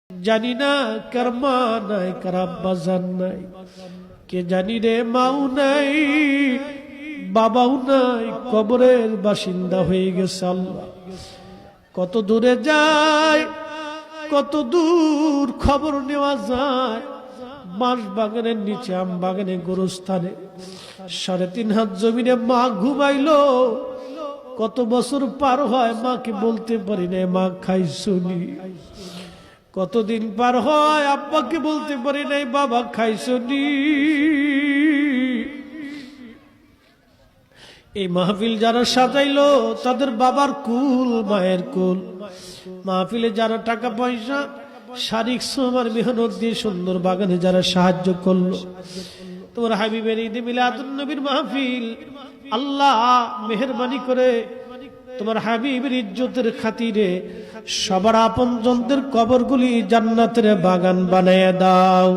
জানি না কার মা নাই, কার আব্বা জান নাই, কে জানি রে মাও নাই, বাবাও নাই, কবরের বাসিন্দা হয়ে গেছে। আল্লাহ কত দূরে যায়, কত দূর খবর নেওয়া যায়। বাঁশ বাগানের নিচে, আম বাগানে, গোরস্থানে 3.5 হাত জমিনে মা ঘুমাইলো। কত বছর পার হয়, মাকে বলতে পারি না মা খাইছনি। কতদিন পার হয়, আব্বাকে বলতে পারি নাই বাবা খাইছনি। এই মাহফিল যারা সাজাইলো তাদের বাবার কুল, মায়ের কুল। মাহফিলে যারা টাকা পয়সা, শারীরিক শ্রম আর মেহনত দিয়ে সুন্দর বাগানে যারা সাহায্য করলো, তোমার হাবিবের ঈদে মিলাদুন নবীর মাহফিল, আল্লাহ মেহেরবানি করে তোমার হাবিবের ইজ্জতের খাতিরে সবার আপনজনদের কবরগুলি জান্নাতের বাগান বানায় দাও।